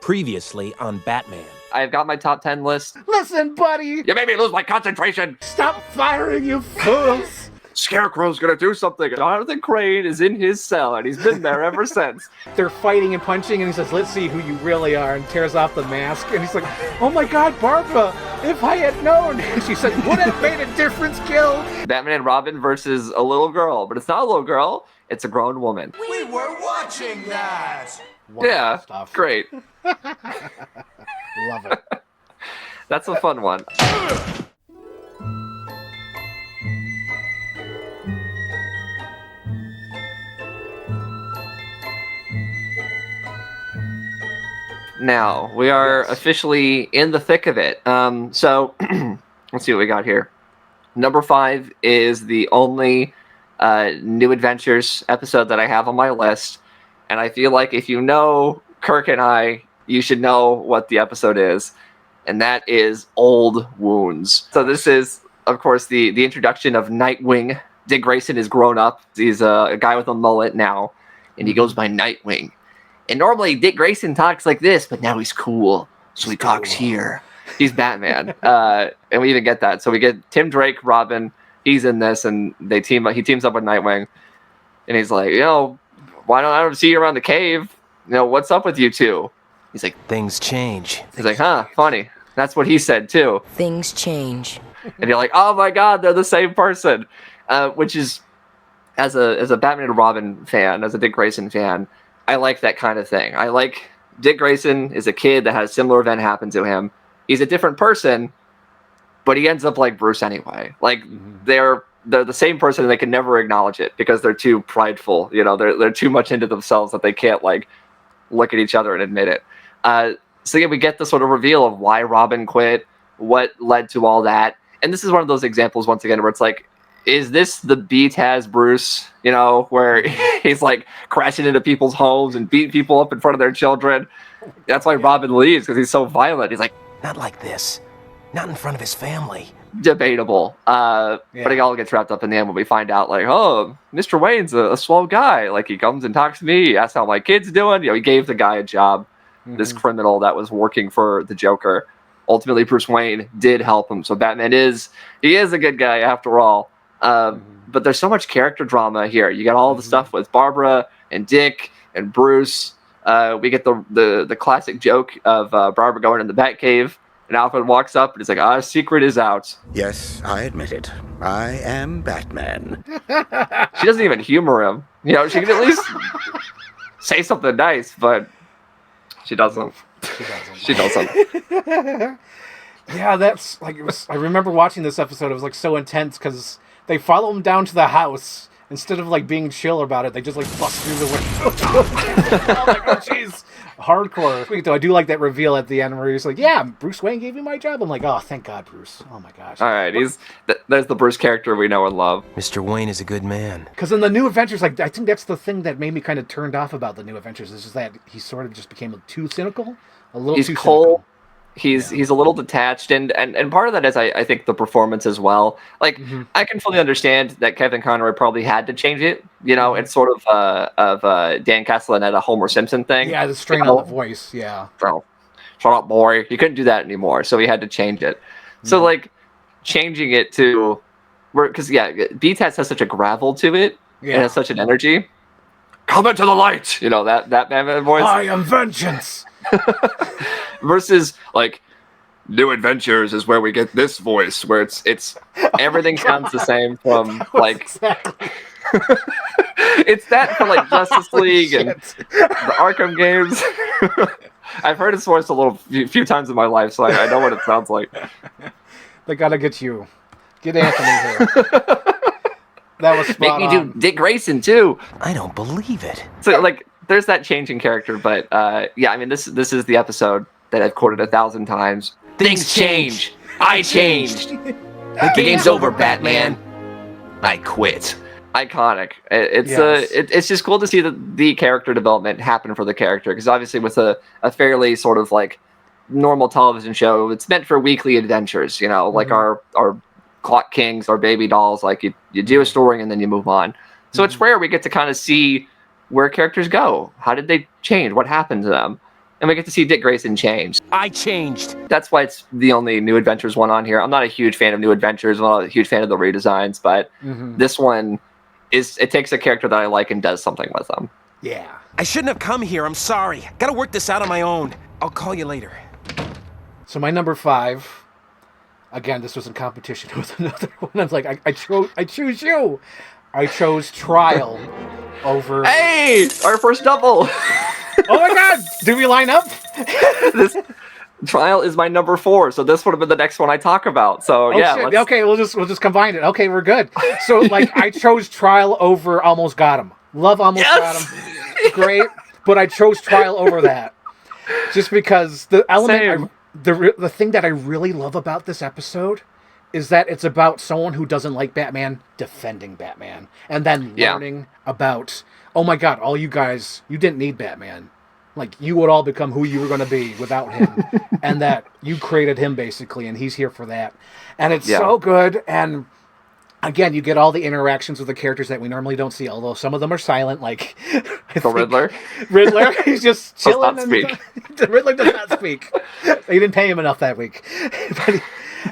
Previously on Batman. I've got my top 10 list. Listen, buddy! You made me lose my concentration! Stop firing, you fools! Scarecrow's gonna do something. Jonathan Crane is in his cell, and he's been there ever since. They're fighting and punching, and he says, let's see who you really are, and tears off the mask. And he's like, oh my god, Barbara, if I had known. And she said, would have made a difference, Gil. Batman and Robin versus a little girl, but it's not a little girl, it's a grown woman. We were watching that! Wow, yeah, stuff. Great. Love it. That's a fun one. Now, we are officially in the thick of it. So, let's see what we got here. Number 5 is the only New Adventures episode that I have on my list. And I feel like if you know Kirk and I, you should know what the episode is. And that is Old Wounds. So this is, of course, the introduction of Nightwing. Dick Grayson is grown up. He's a guy with a mullet now. And he goes by Nightwing. And normally Dick Grayson talks like this, but now he's cool. So he talks here. He's Batman. And we even get that. So we get Tim Drake, Robin. He's in this, and he teams up with Nightwing. And he's like, why don't I see you around the cave? What's up with you two? He's like, things change. He's like, huh, funny. That's what he said too. Things change. And you're like, oh my god, they're the same person. Which is, as a Batman and Robin fan, as a Dick Grayson fan, I like that kind of thing. I like Dick Grayson is a kid that has a similar event happen to him. He's a different person, but he ends up like Bruce anyway. Like they're the same person and they can never acknowledge it because they're too prideful. They're too much into themselves that they can't like look at each other and admit it. So yeah, we get the sort of reveal of why Robin quit, what led to all that. And this is one of those examples once again where it's like, is this the BTAS Bruce, where he's like crashing into people's homes and beating people up in front of their children? That's why Robin leaves, because he's so violent. He's like, not like this. Not in front of his family. Debatable. But it all gets wrapped up in the end when we find out, like, oh, Mr. Wayne's a swell guy. Like, he comes and talks to me, asks how my kid's doing. He gave the guy a job, this criminal that was working for the Joker. Ultimately, Bruce Wayne did help him. So Batman is a good guy after all. But there's so much character drama here. You got all the stuff with Barbara and Dick and Bruce. We get the classic joke of Barbara going in the Batcave, and Alfred walks up and he's like, our secret is out. Yes, I admit it. I am Batman. She doesn't even humor him. She can at least say something nice, but she doesn't. She doesn't. Yeah, that's like I remember watching this episode. It was like so intense because they follow him down to the house. Instead of like being chill about it, they just like bust through the window. I'm like, oh jeez, hardcore. Sweet though, I do like that reveal at the end where he's like, "Yeah, Bruce Wayne gave me my job." I'm like, "Oh, thank God, Bruce." Oh my gosh. All right, there's the Bruce character we know and love. Mr. Wayne is a good man. Because in the New Adventures, like I think that's the thing that made me kind of turned off about the New Adventures is just that he sort of just became too cynical, a little he's too cold. cynical. He's a little detached, and part of that is I think the performance as well. Like I can fully understand that Kevin Conroy probably had to change it. It's sort of Dan Castellaneta, Homer Simpson thing. Yeah, the strain on the voice. Yeah. So, shut up, boy. He couldn't do that anymore, so he had to change it. So like changing it to because BTAS has such a gravel to it and has such an energy. Come into the light. That Batman voice. I am vengeance. Versus like New Adventures is where we get this voice where it's everything sounds the same from like exactly. It's that for like Justice League and the Arkham games. I've heard his voice a few times in my life, so I know what it sounds like. They gotta get you. Get Anthony here. That was spot Make me do Dick Grayson too. I don't believe it. So like there's that change in character, but I mean this is the episode that I've quoted 1,000 times. Things change. I changed. The game's over, Batman. I quit. Iconic. It's just cool to see the character development happen for the character, because obviously with a fairly sort of like normal television show, it's meant for weekly adventures. Like our Clock Kings, our baby dolls. Like you do a story and then you move on. So it's rare we get to kind of see where characters go. How did they change? What happened to them? and we get to see Dick Grayson change. I changed. That's why it's the only New Adventures one on here. I'm not a huge fan of New Adventures. I'm not a huge fan of the redesigns, but this one it takes a character that I like and does something with them. Yeah. I shouldn't have come here. I'm sorry. Gotta work this out on my own. I'll call you later. So my number 5, again, this was in competition with another one. I was like, I choose you. I chose Trial over... Hey! Our first double! Oh my god! Do we line up? This Trial is my number 4, so this would have been the next one I talk about. So yeah, shit. Okay, we'll just combine it. Okay, we're good. So like, I chose Trial over Almost Got Him. Love Almost Got Him. Great, but I chose Trial over that just because the element, the thing that I really love about this episode is that it's about someone who doesn't like Batman defending Batman, and then learning about, oh my god, all you guys, you didn't need Batman. Like, you would all become who you were going to be without him. And that you created him, basically, and he's here for that. And it's so good. And, again, you get all the interactions with the characters that we normally don't see, although some of them are silent, like... The Riddler? Riddler, he's just chilling. The Riddler does not speak. They didn't pay him enough that week.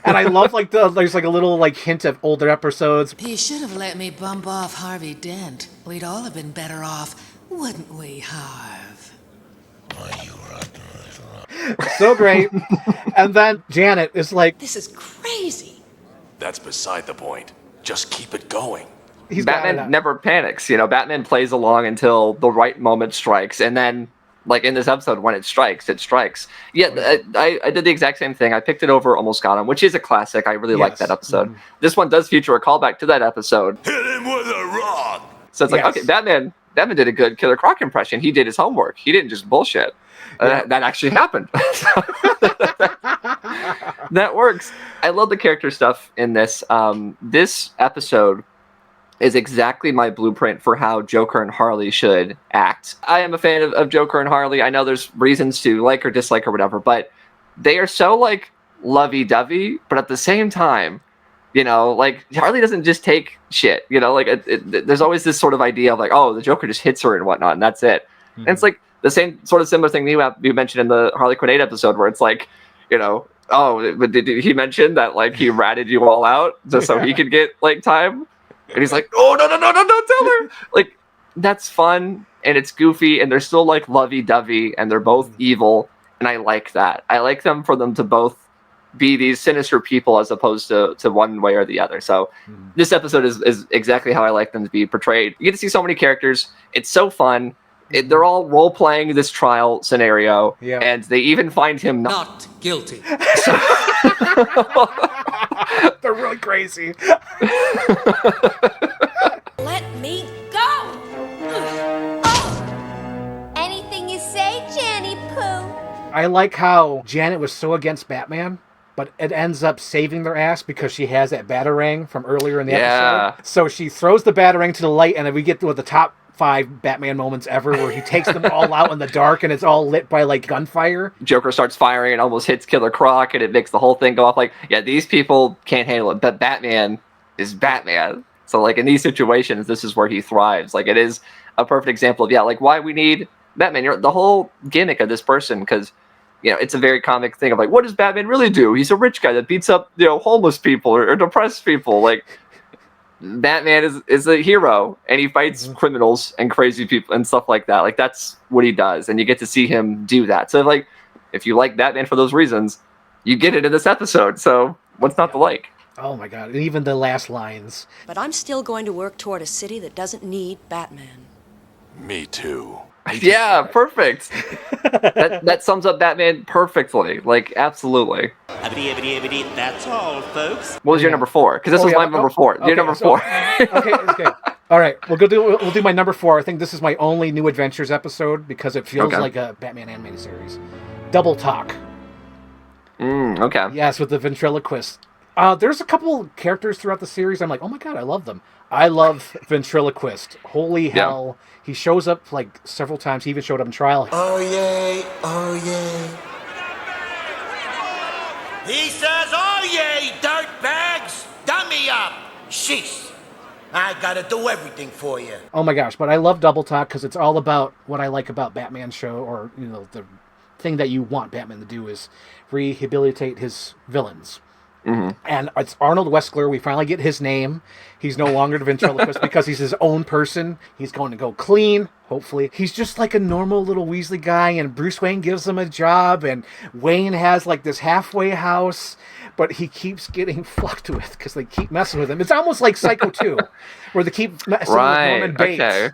And I love, like, there's, like, a little, like, hint of older episodes. He should have let me bump off Harvey Dent. We'd all have been better off, wouldn't we, Harv? So great. And then Janet is like... This is crazy. That's beside the point. Just keep it going. Batman never panics. You know, Batman plays along until the right moment strikes, and then, like in this episode, when it strikes, it strikes. Yeah, I did the exact same thing. I picked it over Almost Got Him, which is a classic. I really like that episode. This one does feature a callback to that episode. Hit him with a rock! So it's like, okay, Batman did a good Killer Croc impression. He did his homework. He didn't just bullshit. That actually happened. That works. I love the character stuff in this. This episode is exactly my blueprint for how Joker and Harley should act. I am a fan of Joker and Harley. I know there's reasons to like or dislike or whatever, but they are so, like, lovey-dovey, but at the same time, you know, like, Harley doesn't just take shit, you know, like, there's always this sort of idea of, like, oh, the Joker just hits her and whatnot, and that's it. And it's like the same sort of similar thing you mentioned in the Harley Quinn 8 episode, where it's like, you know, oh, but did he mention that, like, he ratted you all out just so he could get, like, time? And he's like, oh, no, don't tell her. Like, that's fun, and it's goofy, and they're still, like, lovey-dovey, and they're both evil, and I like that. I like for them to both be these sinister people as opposed to one way or the other. So this episode is exactly how I like them to be portrayed. You get to see so many characters. It's so fun. They're all role-playing this trial scenario, and they even find him not guilty. They're really crazy. Let me go! Oh! Anything you say, Janny Pooh. I like how Janet was so against Batman, but it ends up saving their ass because she has that Batarang from earlier in the episode. So she throws the Batarang to the light, and then we get to the top 5 Batman moments ever where he takes them all out in the dark and it's all lit by, like, gunfire. Joker starts firing and almost hits Killer Croc, and it makes the whole thing go off. Like, yeah, these people can't handle it, but Batman is Batman. So, like, in these situations, this is where he thrives. Like, it is a perfect example of, like, why we need Batman. The whole gimmick of this person, because, you know, it's a very comic thing of, like, what does Batman really do? He's a rich guy that beats up, you know, homeless people or depressed people. Like, Batman is a hero, and he fights criminals and crazy people and stuff like that. Like, that's what he does, and you get to see him do that. So, like, if you like Batman for those reasons, you get it in this episode. So what's not to like? Oh my god, and even the last lines. But I'm still going to work toward a city that doesn't need Batman. Me too. Yeah, perfect. that sums up Batman perfectly. Like, absolutely. That's all, folks. What was your number 4? Because this was my number 4. Okay, your number 4. Okay. All right, we'll do my number 4. I think this is my only New Adventures episode because it feels like a Batman animated series. Double Talk. Okay. Yes, with the ventriloquist. There's a couple characters throughout the series. I'm like, oh my god, I love them. I love ventriloquist. Holy hell. He shows up, like, several times. He even showed up in Trial. Oh, yay. Oh, yay. He says, oh, yay, dirtbags. Dummy up. Sheesh. I gotta do everything for you. Oh my gosh, but I love Double Talk because it's all about what I like about Batman show, or, you know, the thing that you want Batman to do is rehabilitate his villains. Mm-hmm. And it's Arnold Westler. We finally get his name. He's no longer the ventriloquist because he's his own person. He's going to go clean, hopefully. He's just like a normal little Weasley guy, and Bruce Wayne gives him a job, and Wayne has like this halfway house, but he keeps getting fucked with because they keep messing with him. It's almost like Psycho 2, where they keep messing with Norman Bates. Okay.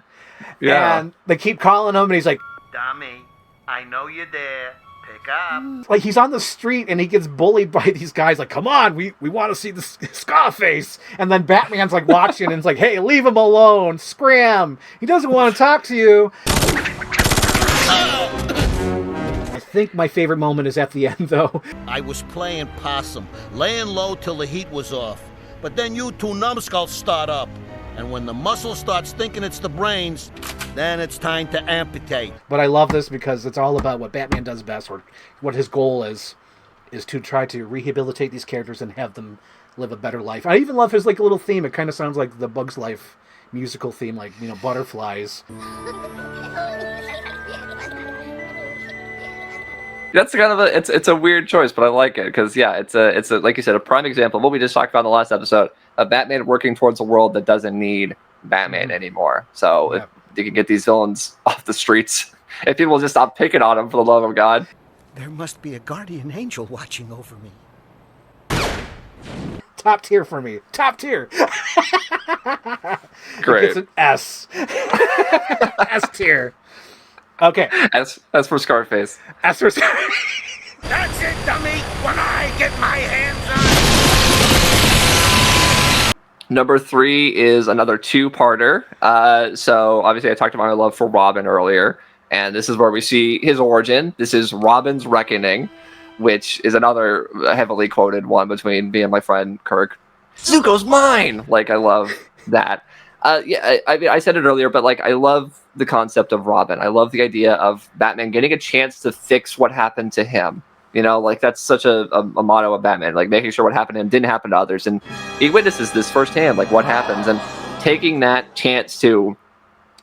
Yeah. And they keep calling him, and he's like, Dummy, I know you're there. Pick up. like he's on the street and he gets bullied by these guys like, come on, we want to see the Scarface. And then Batman's like watching and it's like, hey, leave him alone, scram, he doesn't want to talk to you. I think my favorite moment is at the end, though. I was playing possum, laying low till the heat was off. But then you two numbskulls start up. And when the muscle starts thinking it's the brains, then it's time to amputate. But I love this because it's all about what Batman does best, or what his goal is to try to rehabilitate these characters and have them live a better life. I even love his like little theme. It kind of sounds like the Bug's Life musical theme, like, you know, butterflies. That's kind of it's a weird choice, but I like it because it's a like you said, a prime example of what we just talked about in the last episode of Batman working towards a world that doesn't need Batman anymore. So if you can get these villains off the streets, if people just stop picking on them, for the love of God. There must be a guardian angel watching over me. Top tier for me. Top tier. Great. It's an S. S tier. Okay. As for Scarface. S for That's it, dummy! When I get my hands on... Number 3 is another two-parter. So obviously I talked about my love for Robin earlier, and this is where we see his origin. This is Robin's Reckoning, which is another heavily quoted one between me and my friend Kirk. Zuko's mine! Like, I love that. I said it earlier, but like, I love the concept of Robin. I love the idea of Batman getting a chance to fix what happened to him. You know, like, that's such a motto of Batman, like making sure what happened to him didn't happen to others. And he witnesses this firsthand, like what happens, and taking that chance to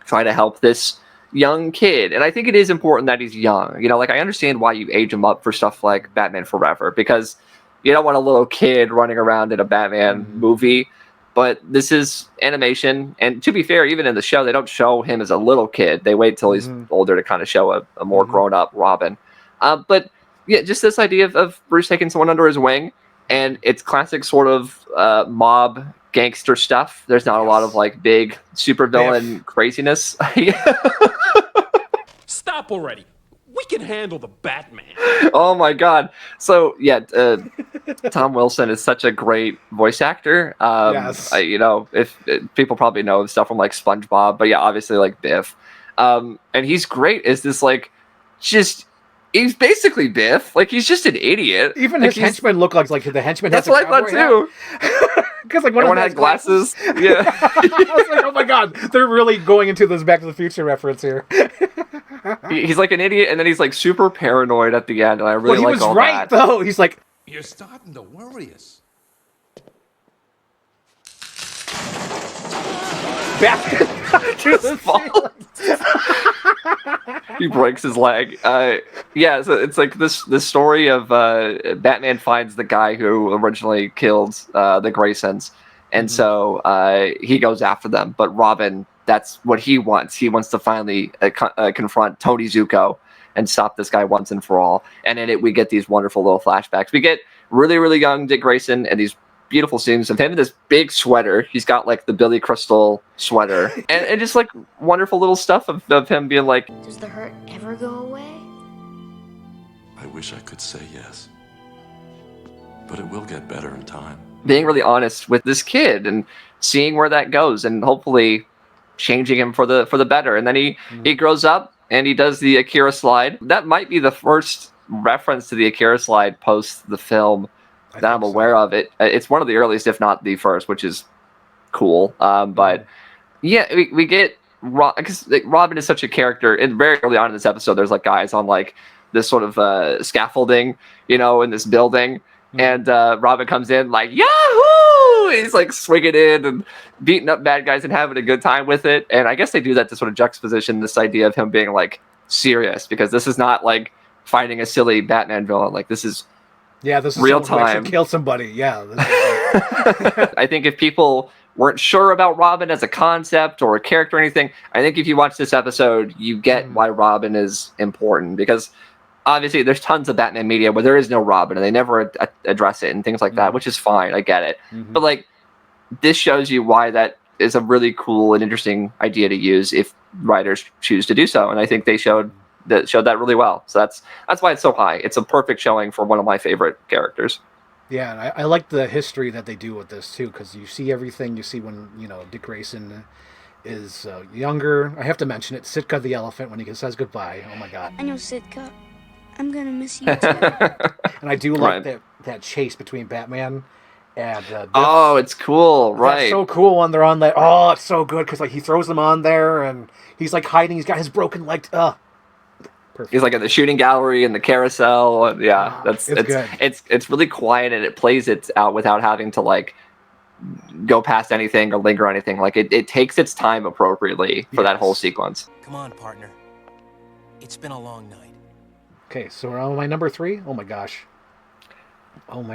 try to help this young kid. And I think it is important that he's young. You know, like, I understand why you age him up for stuff like Batman Forever, because you don't want a little kid running around in a Batman movie. But this is animation, and to be fair, even in the show, they don't show him as a little kid. They wait till he's older to kind of show a more grown-up Robin. But yeah, just this idea of Bruce taking someone under his wing, and it's classic sort of mob gangster stuff. There's not a lot of like big supervillain craziness. Stop already. We can handle the Batman. Oh my God. So yeah, Tom Wilson is such a great voice actor. Yes. If people probably know stuff from like SpongeBob, but yeah, obviously like Biff. And he's great as this like, he's basically Biff. Like, he's just an idiot. Even like, his henchmen look like the henchman. That's what I thought too. Because like one had glasses. Yeah. I was like, oh my God, they're really going into this Back to the Future reference here. He's like an idiot, and then he's like super paranoid at the end, and I really like all that. He was right though. He's like, you're starting to worry us. Batman. He breaks his leg. So it's like this story of Batman finds the guy who originally killed the Graysons, and so he goes after them. But Robin, that's what he wants. He wants to finally confront Tony Zuko and stop this guy once and for all. And in it, we get these wonderful little flashbacks. We get really, really young Dick Grayson and these beautiful scenes of him in this big sweater. He's got like the Billy Crystal sweater, and just like wonderful little stuff of him being like, Does the hurt ever go away? I wish I could say yes. But it will get better in time. being really honest with this kid and seeing where that goes, and hopefully changing him for the better. And then he grows up and he does the Akira slide. That might be the first reference to the Akira slide post the film that I'm aware of. It's one of the earliest, if not the first, which is cool. But yeah, we get because Robin is such a character. And very early on in this episode, there's like guys on like this sort of scaffolding, in this building. And Robin comes in like, Yahoo! And he's like swinging in and beating up bad guys and having a good time with it. And I guess they do that to sort of juxtaposition this idea of him being like serious, because this is not like fighting a silly Batman villain. Like, this is this is real someone who actually time. killed somebody. Yeah. I think if people weren't sure about Robin as a concept or a character or anything, I think if you watch this episode, you get why Robin is important, because obviously there's tons of Batman media where there is no Robin and they never address it and things like that, which is fine. I get it. But like, this shows you why that is a really cool and interesting idea to use if writers choose to do so. And I think they showed that really well. So that's why it's so high. It's a perfect showing for one of my favorite characters. Yeah, and I like the history that they do with this too, because you see everything. You see when Dick Grayson is younger. I have to mention it. Sitka the elephant, when he says goodbye. Oh my God! I know, Sitka. I'm gonna miss you too. And I do like that chase between Batman and it's cool, right? That's so cool when they're on that. Oh, it's so good because like he throws them on there and he's like hiding. He's got his broken leg. Perfect. He's like in the shooting gallery and the carousel. And it's good. It's really quiet and it plays it out without having to like go past anything or linger on anything. Like it takes its time appropriately for that whole sequence. Come on, partner. It's been a long night. Okay, so we're on my number 3. Oh my gosh. My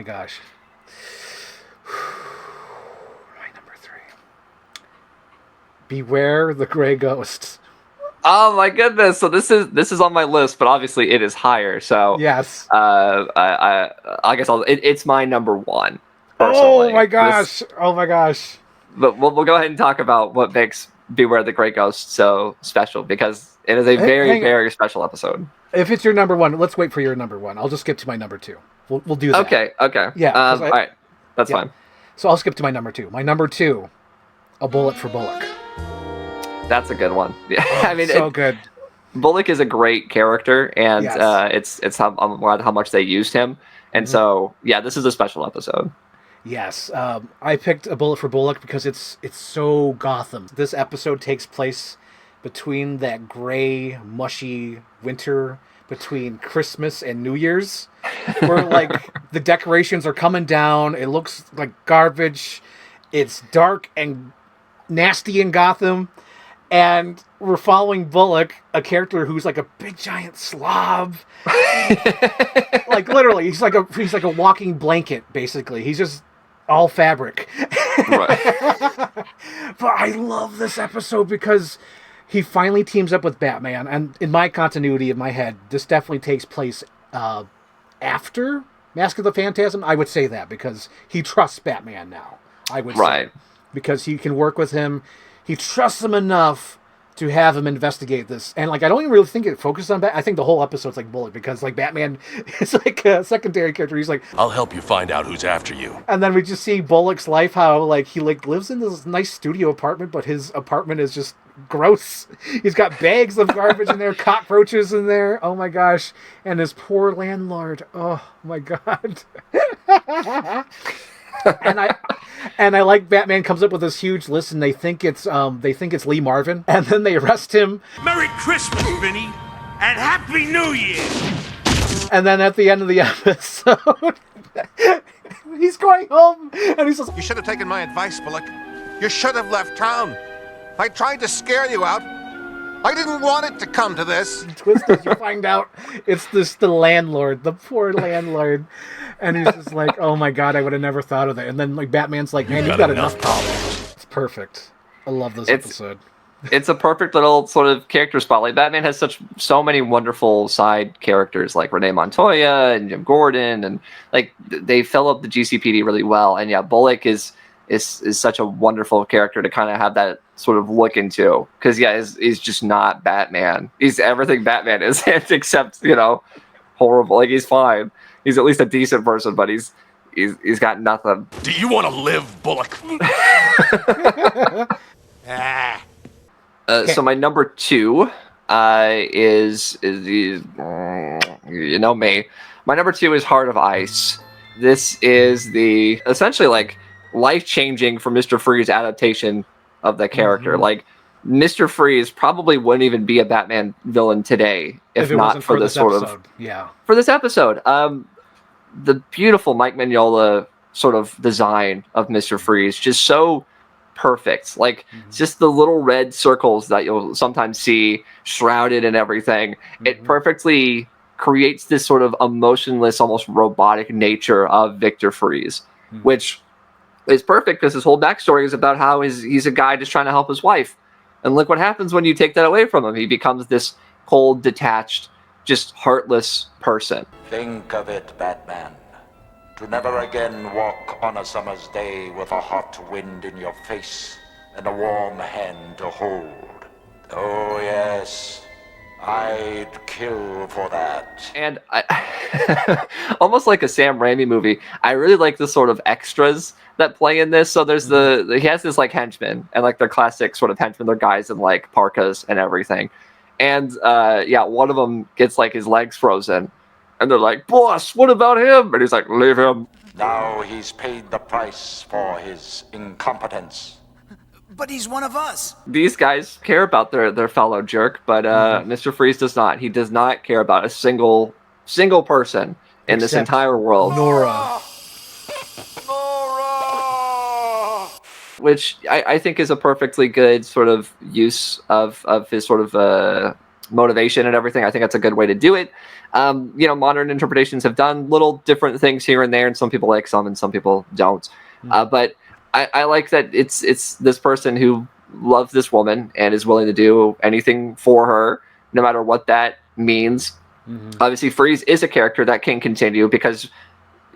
number 3. Beware the Gray Ghost. Oh my goodness! So this is on my list, but obviously it is higher. So yes, I guess it's my number 1. Personally. Oh my gosh! But we'll go ahead and talk about what makes Beware the Great Ghost so special, because it is a very special episode. If it's your number 1, let's wait for your number 1. I'll just skip to my number 2. We'll do that. Okay. Yeah. All right. That's fine. So I'll skip to my number 2. My number 2, A Bullet for Bullock. That's a good one. Yeah, I mean, so good. Bullock is a great character, and it's I'm glad how much they used him. And so, this is a special episode. Yes, I picked A Bullet for Bullock because it's so Gotham. This episode takes place between that gray, mushy winter between Christmas and New Year's, where like the decorations are coming down. It looks like garbage. It's dark and nasty in Gotham. And we're following Bullock, a character who's like a big giant slob. Like literally, he's like a walking blanket, basically. He's just all fabric. Right. But I love this episode because he finally teams up with Batman. And in my continuity, in my head, this definitely takes place after Mask of the Phantasm. I would say that because he trusts Batman now. I would say. Because he can work with him. He trusts him enough to have him investigate this. And like, I don't even really think it focuses on Batman. I think the whole episode's like Bullock, because like Batman is like a secondary character. He's like, I'll help you find out who's after you. And then we just see Bullock's life, how like he like lives in this nice studio apartment, but his apartment is just gross. He's got bags of garbage in there, cockroaches in there. Oh my gosh. And his poor landlord. Oh my God. And I like Batman comes up with this huge list, and they think it's Lee Marvin, and then they arrest him. Merry Christmas, Vinny, and Happy New Year. And then at the end of the episode, he's going home, and he says, "You should have taken my advice, Bullock. You should have left town. I tried to scare you out. I didn't want it to come to this." Twisted, you find out it's the landlord, the poor landlord. And he's just like, oh my God, I would have never thought of that. And then like Batman's like, man, you've got enough problems. It's perfect. I love this episode. It's a perfect little sort of character spotlight. Batman has so many wonderful side characters like Renee Montoya and Jim Gordon, and like they fill up the GCPD really well. And yeah, Bullock is such a wonderful character to kind of have that sort of look into, because he's just not Batman. He's everything Batman is, except horrible. Like he's fine. He's at least a decent person, but he's got nothing. Do you want to live, Bullock? So my number 2 is me. My number 2 is Heart of Ice. This is the essentially like life-changing for Mr. Freeze adaptation of the character. Mm-hmm. Like Mr. Freeze probably wouldn't even be a Batman villain today if not for this sort episode. For this episode. The beautiful Mike Mignola sort of design of Mr. Freeze, just so perfect. Like just the little red circles that you'll sometimes see shrouded and everything. It perfectly creates this sort of emotionless, almost robotic nature of Victor Freeze, which is perfect because his whole backstory is about how he's a guy just trying to help his wife. And look what happens when you take that away from him. He becomes this cold, detached, just heartless person. Think of it, Batman. To never again walk on a summer's day with a hot wind in your face and a warm hand to hold. Oh, yes. I'd kill for that. And I, almost like a Sam Raimi movie, I really like the sort of extras that play in this. So there's he has this like henchman, and like their classic sort of henchmen, they're guys in like parkas and everything. And one of them gets like his legs frozen, and they're like, "Boss, what about him?" And he's like, "Leave him." Now he's paid the price for his incompetence. But he's one of us. These guys care about their fellow jerk, but Mr. Freeze does not. He does not care about a single person in this entire world. Nora. Which I think is a perfectly good sort of use of his sort of motivation and everything. I think that's a good way to do it. Modern interpretations have done little different things here and there, and some people like some and some people don't. But I like that it's this person who loves this woman and is willing to do anything for her, no matter what that means. Obviously, Freeze is a character that can continue because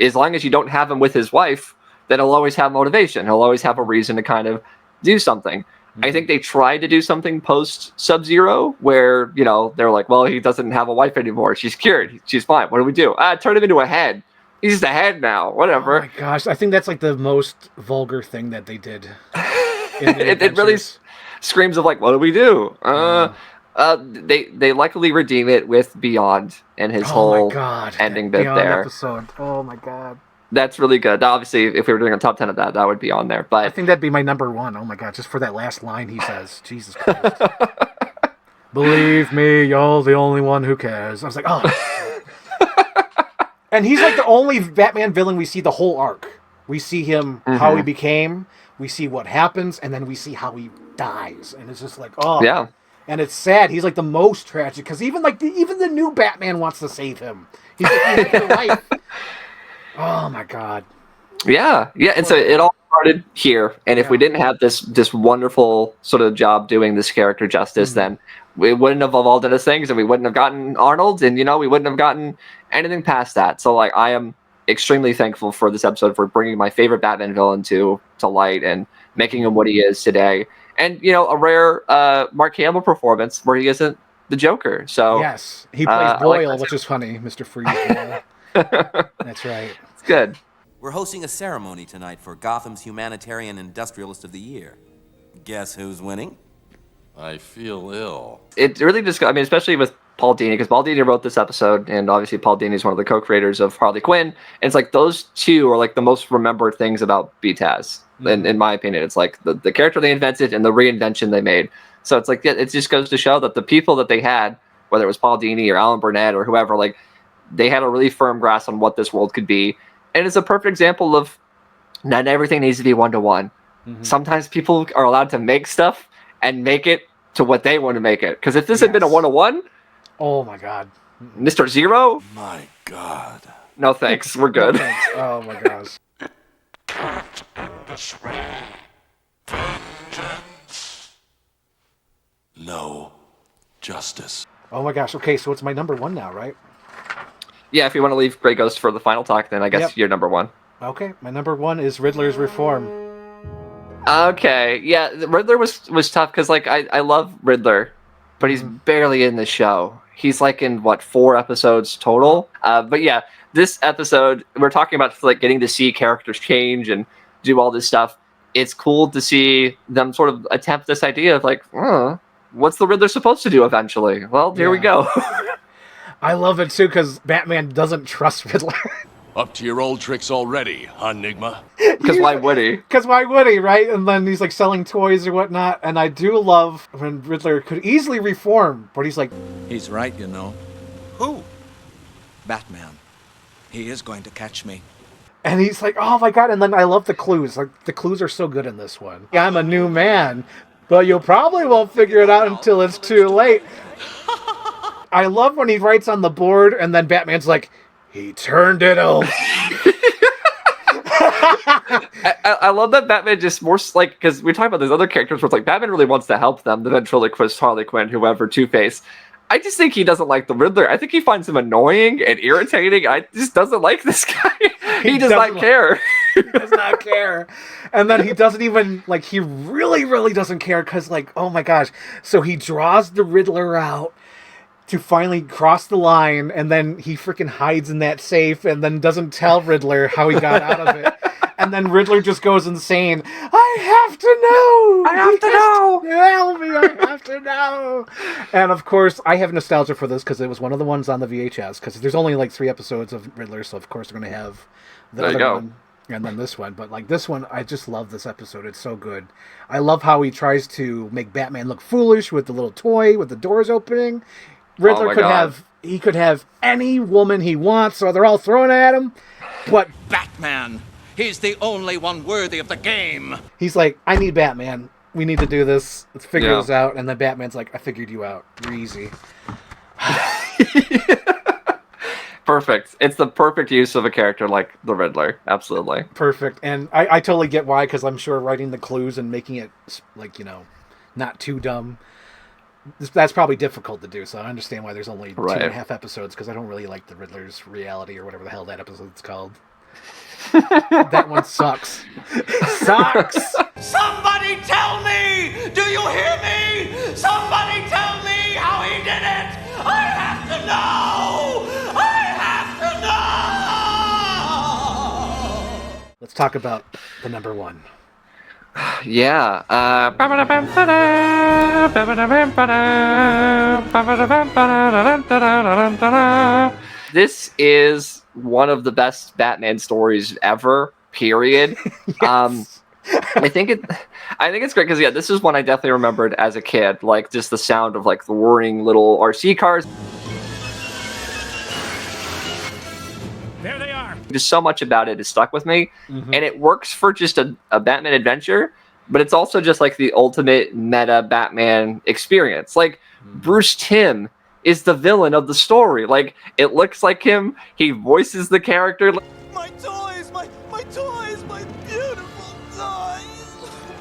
as long as you don't have him with his wife, then he'll always have motivation. He'll always have a reason to kind of do something. I think they tried to do something post Sub-Zero where, they're like, well, he doesn't have a wife anymore. She's cured. She's fine. What do we do? Turn him into a head. He's the head now. Whatever. Oh my gosh, I think that's like the most vulgar thing that they did. It really screams of like, what do we do? They luckily redeem it with Beyond and his whole ending bit Beyond there. Episode. Oh my god. That's really good. Obviously, if we were doing a top 10 of that would be on there. But I think that'd be my number one. Oh my god, just for that last line he says. Jesus Christ. Believe me, you're the only one who cares. I was like, oh. And he's like the only Batman villain we see the whole arc. We see him, how he became, we see what happens, and then we see how he dies. And it's just like, oh. Yeah. And it's sad. He's like the most tragic, because even the new Batman wants to save him. He's like, your life. Oh my god. Yeah. And so it all started here. And if we didn't have this wonderful sort of job doing this character justice, then we wouldn't have evolved into things, and we wouldn't have gotten Arnold, and we wouldn't have gotten anything past that. So like, I am extremely thankful for this episode, for bringing my favorite Batman villain to light and making him what he is today. And a rare Mark Hamill performance where he isn't the Joker. So yes, he plays Boyle, which is funny, Mr. Freeze. That's right. It's good. We're hosting a ceremony tonight for Gotham's Humanitarian Industrialist of the Year. Guess who's winning? I feel ill. It really just, especially with Paul Dini, because Paul Dini wrote this episode, and obviously Paul Dini is one of the co-creators of Harley Quinn, and it's like those two are like the most remembered things about BTAS, in my opinion. It's like the character they invented and the reinvention they made. So it's like, it just goes to show that the people that they had, whether it was Paul Dini or Alan Burnett or whoever, like, they had a really firm grasp on what this world could be. And it's a perfect example of not everything needs to be one-to-one. Sometimes people are allowed to make stuff and make it to what they want to make it. Because if this had been a one-to-one, oh my god, Mr. Zero, my god, no thanks, we're good. No thanks. Oh my gosh. Can't end this way. Vengeance. No justice. Oh my gosh. Okay, so it's my number one now, right? Yeah, if you want to leave Grey Ghost for the final talk, then I guess you're number one. Okay, my number one is Riddler's Reform. Okay, yeah, Riddler was tough because like I love Riddler, but he's barely in the show. He's like in 4 episodes total. But yeah, this episode we're talking about like getting to see characters change and do all this stuff. It's cool to see them sort of attempt this idea of like, what's the Riddler supposed to do eventually? Well, here we go. I love it too because Batman doesn't trust Riddler. Up to your old tricks already, huh, Enigma? Because why would he? Because why would he, right? And then he's like selling toys or whatnot. And I do love when Riddler could easily reform, but he's like... He's right, you know. Who? Batman. He is going to catch me. And he's like, oh my god. And then I love the clues. Like, the clues are so good in this one. Yeah, I'm a new man, but you probably won't figure it out until it's too late. I love when he writes on the board and then Batman's like, he turned it over. I love that Batman just more like, because we talk about those other characters where it's like Batman really wants to help them, the ventriloquist, Harley Quinn, whoever, Two-Face. I just think he doesn't like the Riddler. I think he finds him annoying and irritating. I just doesn't like this guy. He does not care. He does not care. And then he doesn't even, like, he really, really doesn't care because, like, oh my gosh. So he draws the Riddler out to finally cross the line, and then he freaking hides in that safe and then doesn't tell Riddler how he got out of it. And then Riddler just goes insane. I have to know! I have to know! Tell me, I have to know! And of course, I have nostalgia for this because it was one of the ones on the VHS, because there's only like 3 episodes of Riddler, so of course they're going to have the other one and then this one. But like this one, I just love this episode. It's so good. I love how he tries to make Batman look foolish with the little toy with the doors opening. Riddler could have any woman he wants, so they're all thrown at him. But Batman, he's the only one worthy of the game. He's like, I need Batman. We need to do this. Let's figure this out. And then Batman's like, I figured you out. You're easy. Perfect. It's the perfect use of a character like the Riddler. Absolutely. Perfect. And I totally get why, because I'm sure writing the clues and making it, like, you know, not too dumb, that's probably difficult to do. So I understand why there's only 2.5 episodes, because I don't really like the Riddler's reality or whatever the hell that episode's called. That one sucks. Sucks! Somebody tell me! Do you hear me? Somebody tell me how he did it! I have to know! I have to know! Let's talk about the number 1. Yeah. This is one of the best Batman stories ever. Period. Yes. I think it's great because this is one I definitely remembered as a kid. Like just the sound of like the whirring little RC cars. There they are. Just so much about it is stuck with me, and it works for just a Batman adventure, but it's also just like the ultimate meta Batman experience. Like Bruce Timm is the villain of the story. Like it looks like him. He voices the character. My toys, my toys, my beautiful toys.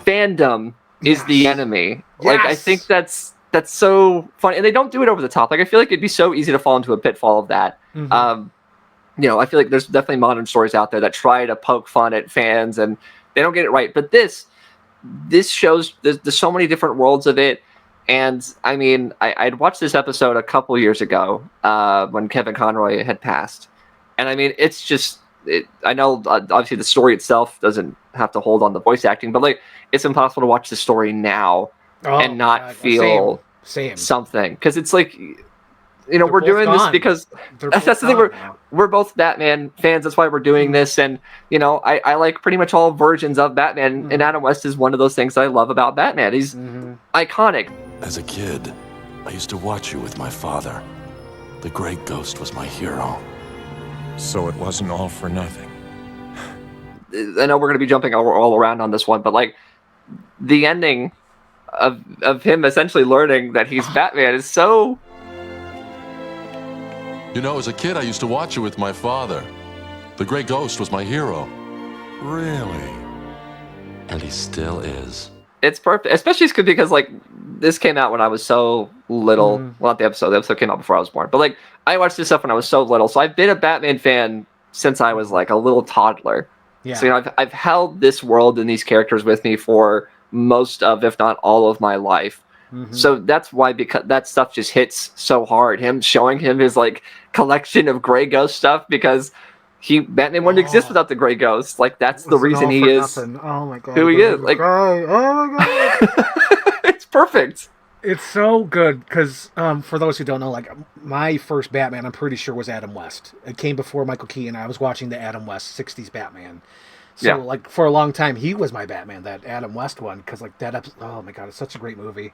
Fandom is the enemy. Like I think that's so fun, and they don't do it over the top. Like I feel like it'd be so easy to fall into a pitfall of that. You know, I feel like there's definitely modern stories out there that try to poke fun at fans and they don't get it right. But this shows there's so many different worlds of it. And I mean, I'd watched this episode a couple years ago when Kevin Conroy had passed. And I mean, it's just, I know obviously the story itself doesn't have to hold on the voice acting, but like it's impossible to watch the story now and not feel something. Because it's like, you know, we're doing this because that's the thing. We're both Batman fans. That's why we're doing this. And, you know, I like pretty much all versions of Batman. And Adam West is one of those things that I love about Batman. He's iconic. As a kid, I used to watch you with my father. The Grey Ghost was my hero. So it wasn't all for nothing. I know we're going to be jumping all around on this one, but like the ending of him essentially learning that he's Batman is so... You know, as a kid, I used to watch you with my father. The Grey Ghost was my hero. Really? And he still is. It's perfect, especially because like this came out when I was so little. Well, not the episode. The episode came out before I was born. But like I watched this stuff when I was so little. So I've been a Batman fan since I was like a little toddler. Yeah. So you know, I've held this world and these characters with me for most of, if not all of my life. So that's why, because that stuff just hits so hard. Him showing him his like collection of Grey Ghost stuff, because Batman wouldn't exist without the Grey Ghost. Like that's the reason he is who he is. Like, oh my god, it's perfect. It's so good because for those who don't know, like my first Batman, I'm pretty sure was Adam West. It came before Michael Keaton. I was watching the Adam West '60s Batman. So like for a long time, he was my Batman, that Adam West one, because like that episode, oh my god, it's such a great movie.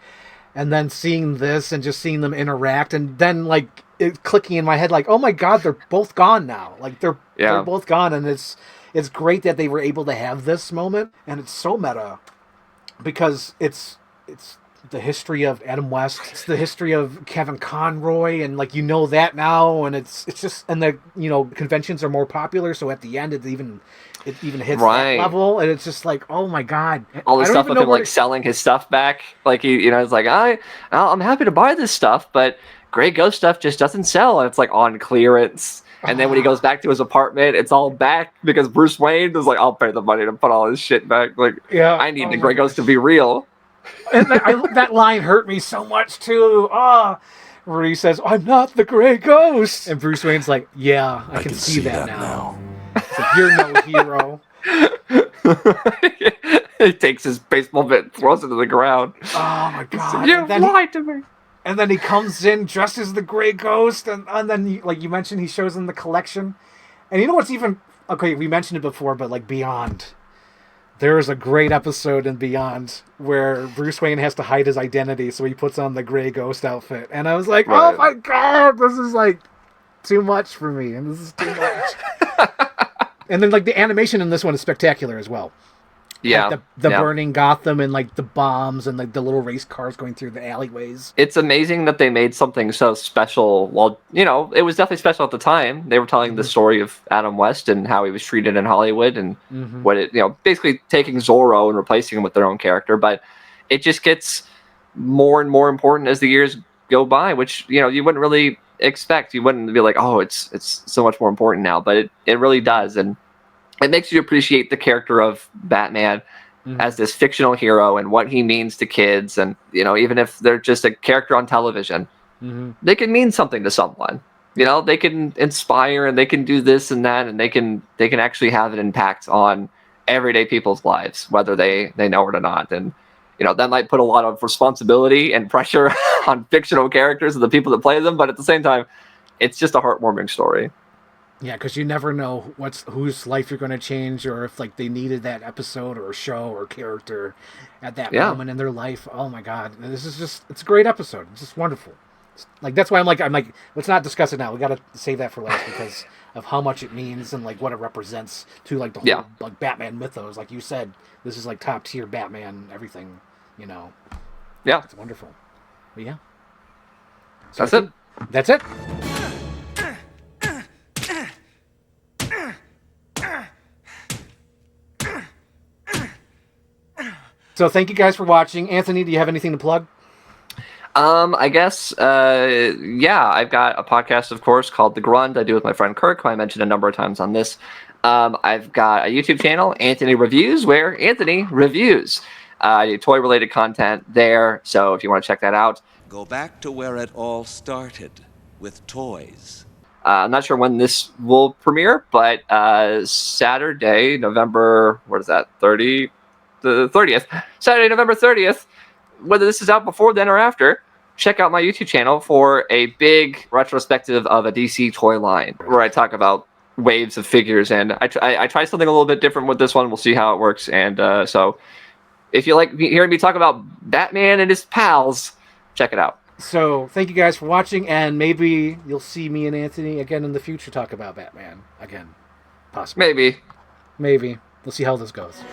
And then seeing this and just seeing them interact, and then like it clicking in my head, like, oh my god, they're both gone now. Like they're both gone, and it's great that they were able to have this moment, and it's so meta because it's the history of Adam West. It's the history of Kevin Conroy, and like that now, and it's just, and the conventions are more popular, so at the end it even hits that level, and it's just like, oh my god, all the stuff of him like selling his stuff back, like it's like I'm happy to buy this stuff, but Grey Ghost stuff just doesn't sell, and it's like on clearance. And then when he goes back to his apartment, it's all back because Bruce Wayne is like, I'll pay the money to put all his shit back. Like, I need the Grey Ghost to be real. And that line hurt me so much too. Where he says, "I'm not the Grey Ghost," and Bruce Wayne's like, "Yeah, I can see that now." It's like, you're no hero. He takes his baseball bat and throws it to the ground. Oh my god! You lied to me. And then he comes in dressed as the Grey Ghost, and then, like you mentioned, he shows them the collection. And you know what's even... Okay, we mentioned it before, but like Beyond. There's a great episode in Beyond where Bruce Wayne has to hide his identity, so he puts on the Grey Ghost outfit. And I was like, oh my god, this is like too much for me. And this is too much. And then like the animation in this one is spectacular as well. Yeah, like the burning Gotham and like the bombs and like the little race cars going through the alleyways. It's amazing that they made something so special. Well, it was definitely special at the time. They were telling the story of Adam West and how he was treated in Hollywood and what it, basically taking Zorro and replacing him with their own character. But it just gets more and more important as the years go by, which you wouldn't really expect. You wouldn't be like, oh, it's so much more important now, but it really does. And it makes you appreciate the character of Batman as this fictional hero and what he means to kids. And, even if they're just a character on television, they can mean something to someone. They can inspire and they can do this and that, and they can actually have an impact on everyday people's lives, whether they know it or not. And, that might put a lot of responsibility and pressure on fictional characters and the people that play them. But at the same time, it's just a heartwarming story. Yeah, because you never know whose life you're going to change, or if like they needed that episode or show or character at that moment in their life. Oh my god, it's a great episode. It's just wonderful. Like that's why I'm like let's not discuss it now. We got to save that for last because of how much it means and like what it represents to like the whole like Batman mythos. Like you said, this is like top tier Batman everything. Yeah, it's wonderful. But yeah, so that's it. That's it. So thank you guys for watching. Anthony, do you have anything to plug? I guess, I've got a podcast, of course, called The Grund. I do with my friend Kirk, who I mentioned a number of times on this. I've got a YouTube channel, Anthony Reviews, where Anthony reviews. I do toy-related content there, so if you want to check that out. Go back to where it all started, with toys. I'm not sure when this will premiere, but Saturday, November, what is that, 30th? The 30th, Saturday, November 30th, whether this is out before then or after, check out my YouTube channel for a big retrospective of a DC toy line where I talk about waves of figures. And I try something a little bit different with this one. We'll see how it works. And so if you like hearing me talk about Batman and his pals, check it out. So thank you guys for watching, and maybe you'll see me and Anthony again in the future talk about Batman again. Possibly. Maybe. We'll see how this goes.